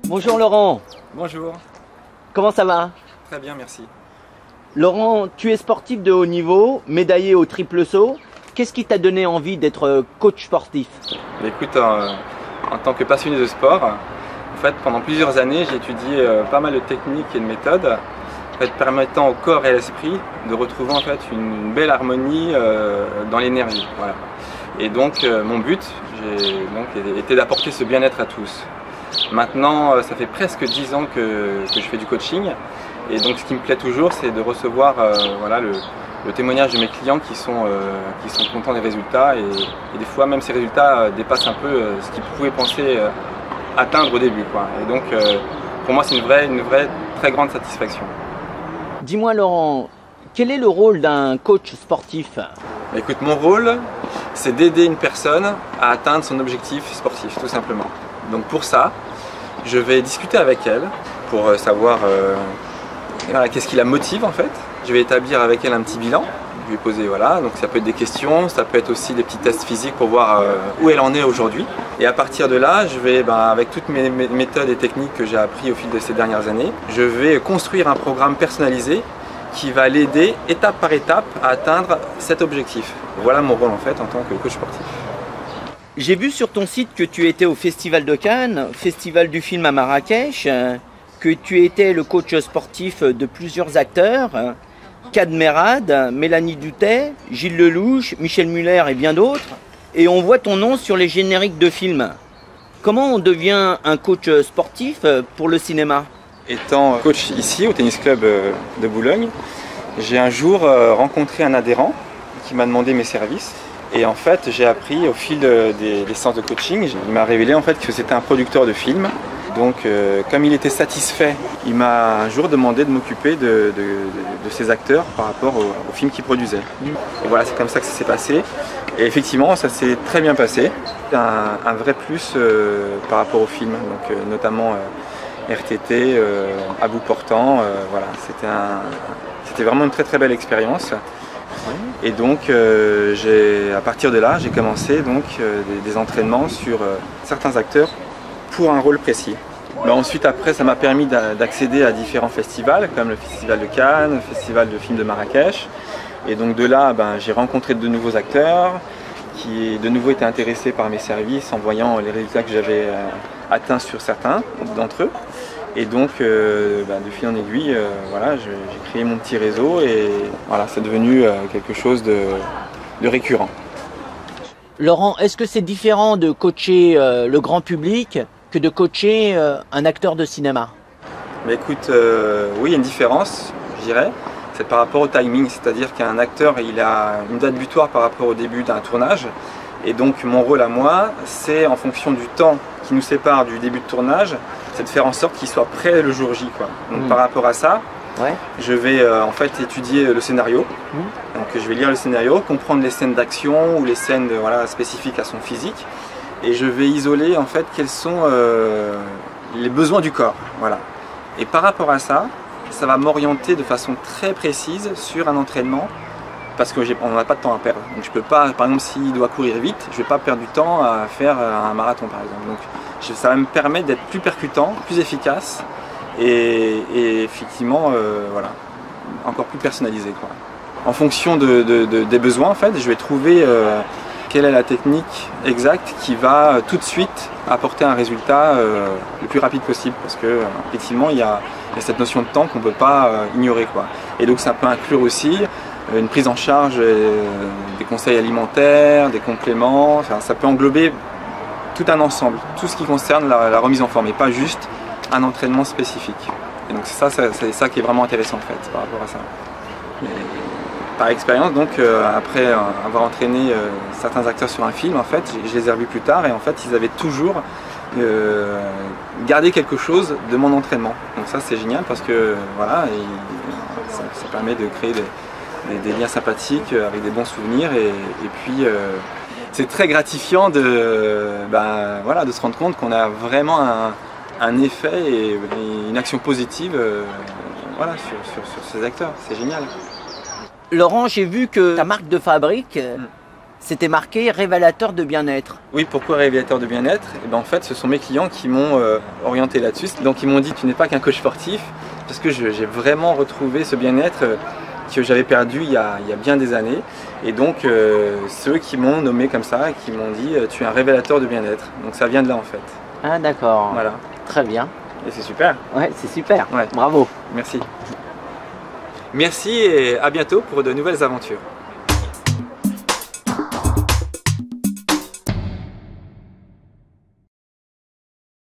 Bonjour Laurent. Bonjour. Comment ça va? Très bien, merci. Laurent, tu es sportif de haut niveau, médaillé au triple saut. Qu'est-ce qui t'a donné envie d'être coach sportif? Écoute, en tant que passionné de sport, en fait, pendant plusieurs années, j'ai étudié pas mal de techniques et de méthodes en fait, permettant au corps et à l'esprit de retrouver en fait, une belle harmonie dans l'énergie. Voilà. Et donc, mon but était d'apporter ce bien-être à tous. Maintenant, ça fait presque 10 ans que je fais du coaching. Et donc, ce qui me plaît toujours, c'est de recevoir voilà, le témoignage de mes clients qui sont contents des résultats. Et des fois, même ces résultats dépassent un peu ce qu'ils pouvaient penser atteindre au début, quoi. Et donc, pour moi, c'est une vraie très grande satisfaction. Dis-moi Laurent, quel est le rôle d'un coach sportif? Écoute, mon rôle, c'est d'aider une personne à atteindre son objectif sportif, tout simplement. Donc pour ça, je vais discuter avec elle pour savoir voilà, qu'est-ce qui la motive en fait. Je vais établir avec elle un petit bilan, je vais poser voilà, donc ça peut être des questions, ça peut être aussi des petits tests physiques pour voir où elle en est aujourd'hui. Et à partir de là, je vais, avec toutes mes méthodes et techniques que j'ai appris au fil de ces dernières années, je vais construire un programme personnalisé qui va l'aider étape par étape à atteindre cet objectif. Voilà mon rôle en fait en tant que coach sportif. J'ai vu sur ton site que tu étais au Festival de Cannes, Festival du film à Marrakech, que tu étais le coach sportif de plusieurs acteurs, Kad Merad, Mélanie Doutet, Gilles Lelouch, Michel Muller et bien d'autres. Et on voit ton nom sur les génériques de films. Comment on devient un coach sportif pour le cinéma? Étant coach ici au tennis club de Boulogne, j'ai un jour rencontré un adhérent qui m'a demandé mes services. Et en fait, j'ai appris au fil des séances de coaching, il m'a révélé en fait que c'était un producteur de films. Donc, comme il était satisfait, il m'a un jour demandé de m'occuper de ses acteurs par rapport au film qu'il produisait. Et voilà, c'est comme ça que ça s'est passé. Et effectivement, ça s'est très bien passé. Un vrai plus par rapport au film, donc notamment RTT, à bout portant. Voilà, c'était vraiment une très belle expérience. Et donc, à partir de là, j'ai commencé donc, des entraînements sur certains acteurs pour un rôle précis. Ensuite, après, ça m'a permis d'accéder à différents festivals, comme le Festival de Cannes, le Festival de films de Marrakech. Et donc de là, j'ai rencontré de nouveaux acteurs qui, de nouveau, étaient intéressés par mes services en voyant les résultats que j'avais atteints sur certains d'entre eux. Et donc, de fil en aiguille, voilà, j'ai créé mon petit réseau et voilà, c'est devenu quelque chose de récurrent. Laurent, est-ce que c'est différent de coacher le grand public que de coacher un acteur de cinéma? Mais écoute, oui, il y a une différence, je dirais. C'est par rapport au timing, c'est-à-dire qu'un acteur, il a une date butoir par rapport au début d'un tournage. Et donc, mon rôle à moi, c'est en fonction du temps qui nous sépare du début de tournage, c'est de faire en sorte qu'il soit prêt le jour J, quoi. Donc par rapport à ça, je vais en fait étudier le scénario. Donc je vais lire le scénario, comprendre les scènes d'action ou les scènes voilà, spécifiques à son physique. Et je vais isoler en fait quels sont les besoins du corps. Voilà. Et par rapport à ça, ça va m'orienter de façon très précise sur un entraînement. Parce qu'on n'a pas de temps à perdre. Donc je peux pas, par exemple, s'il doit courir vite, je ne vais pas perdre du temps à faire un marathon par exemple. Donc ça va me permettre d'être plus percutant, plus efficace et effectivement, voilà, encore plus personnalisé, quoi. En fonction des besoins, en fait, je vais trouver quelle est la technique exacte qui va tout de suite apporter un résultat le plus rapide possible. Parce que effectivement, il y a cette notion de temps qu'on ne peut pas ignorer, quoi. Et donc ça peut inclure aussi une prise en charge des conseils alimentaires, des compléments, enfin, ça peut englober tout un ensemble, tout ce qui concerne la remise en forme et pas juste un entraînement spécifique. Et donc c'est ça qui est vraiment intéressant en fait par rapport à ça. Et par expérience, donc après avoir entraîné certains acteurs sur un film, en fait, je les ai revus plus tard et en fait ils avaient toujours gardé quelque chose de mon entraînement. Donc ça c'est génial parce que voilà, ça permet de créer des liens sympathiques avec des bons souvenirs et puis c'est très gratifiant voilà, de se rendre compte qu'on a vraiment un effet et une action positive voilà, sur ces acteurs. C'est génial. Laurent, j'ai vu que ta marque de fabrique, c'était marqué révélateur de bien-être. Oui, pourquoi révélateur de bien-être? Et ben en fait, ce sont mes clients qui m'ont orienté là-dessus. Donc ils m'ont dit, tu n'es pas qu'un coach sportif, parce que j'ai vraiment retrouvé ce bien-être que j'avais perdu il y a bien des années. Et donc ceux qui m'ont nommé comme ça, qui m'ont dit, tu es un révélateur de bien-être. Donc ça vient de là en fait. Ah d'accord. Voilà. Très bien. Et c'est super. Ouais, c'est super. Ouais. Bravo. Merci. Merci et à bientôt pour de nouvelles aventures.